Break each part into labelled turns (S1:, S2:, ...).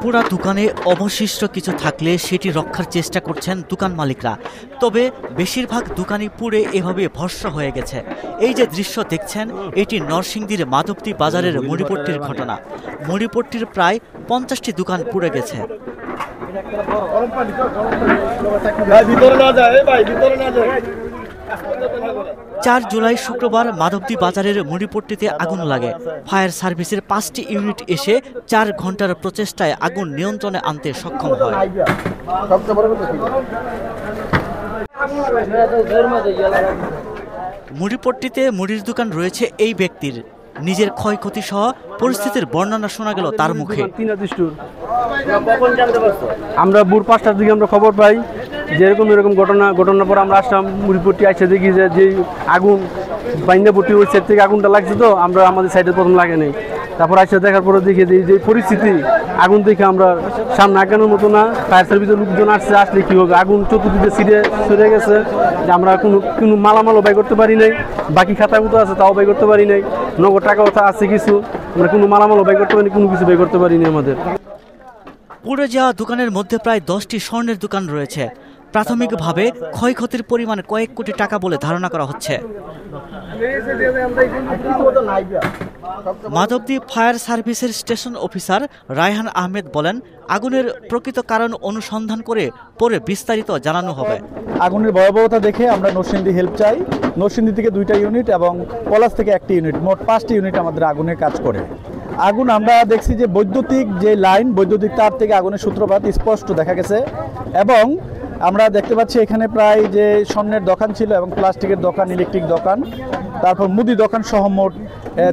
S1: পুরা দোকানে অবশিষ্ট কিছু থাকলে সেটি রক্ষার চেষ্টা করছেন দোকান মালিকরা। তবে বেশিরভাগ দোকানই পুড়ে এভাবে ভস্ম হয়ে গেছে। এই যে দৃশ্য দেখছেন, এটি নরসিংদীর মাধবদী বাজারের মুড়িপট্টির ঘটনা। মুড়িপট্টির প্রায় 50টি দোকান পুড়ে গেছে। 4 জুলাই শুক্রবার মাধবদী বাজারের মুড়িপট্টিতে আগুন লাগে। ফায়ার সার্ভিসের 5টি ইউনিট এসে 4 ঘন্টার প্রচেষ্টায় আগুন নিয়ন্ত্রণে আনতে সক্ষম হয়। মুড়িপট্টিতে মুড়ির দোকান রয়েছে এই ব্যক্তির। নিজের ক্ষয়ক্ষতি সহ পরিস্থিতির বর্ণনা শোনা গেল তার মুখে।
S2: আমরা ভোর 5টার দিকে আমরা খবর পাই যেরকম এরকম ঘটনার পর আমরা আসলাম মুড়িপট্টি আসে দেখি যে আগুন বাইন্দাপট্টি ওই সাইড থেকে আগুনটা লাগছে, তো আমরা আমাদের সাইডে প্রথম লাগে নেই। তারপর আসে দেখার পরে দেখি যে পরিস্থিতি আগুন দেখে আমরা সামনে আগানোর মতো না। ফায়ার সার্ভিসের লোকজন আসলে কি হবে, আগুন চতুর্দিকে ছিঁড়ে গেছে, যে আমরা কোনো মালামালও বাই করতে পারি নাই। বাকি খাতাগুতো আছে তাও বাই করতে পারি নাই। নগদ টাকাও আছে কিছু, আমরা কোনো মালামালও বাই করতে পারি, কোনো কিছু বাই করতে পারিনি। আমাদের
S1: পুড়ে যাওয়া দোকানের মধ্যে প্রায় 10টি স্বর্ণের দোকান রয়েছে। প্রাথমিকভাবে ক্ষয়ক্ষতির পরিমাণ কয়েক কোটি টাকা বলে ধারণা করা হচ্ছে। মাধবদী ফায়ার সার্ভিসের স্টেশন অফিসার রায়হান আহমেদ বলেন, আগুনের প্রকৃত কারণ অনুসন্ধান করে পরে বিস্তারিত জানানো হবে।
S3: আগুনের ভয়াবহতা দেখে আমরা নরসিংদী হেল্প চাই। নরসিংদী থেকে 2টা ইউনিট এবং পলাশ থেকে 1টি ইউনিট, মোট 5টি ইউনিট আমাদের আগুনের কাজ করে। আগুন আমরা দেখছি যে বৈদ্যুতিক যে লাইন, বৈদ্যুতিক তার থেকে আগুনের সূত্রপাত স্পষ্ট দেখা গেছে। এবং আমরা দেখতে পাচ্ছি এখানে প্রায় যে স্বর্ণের দোকান ছিল এবং প্লাস্টিকের দোকান, ইলেকট্রিক দোকান, তারপর মুদি দোকান সহ মোট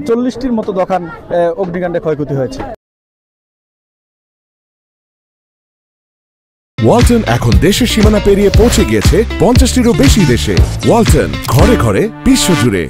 S3: 40টির মতো দোকান অগ্নিকাণ্ডে ক্ষয়ক্ষতি হয়েছে।
S4: ওয়ালটন এখন দেশের সীমানা পেরিয়ে পৌঁছে গিয়েছে 50টিরও বেশি দেশে। ওয়ালটন, ঘরে ঘরে বিশ্বজুড়ে।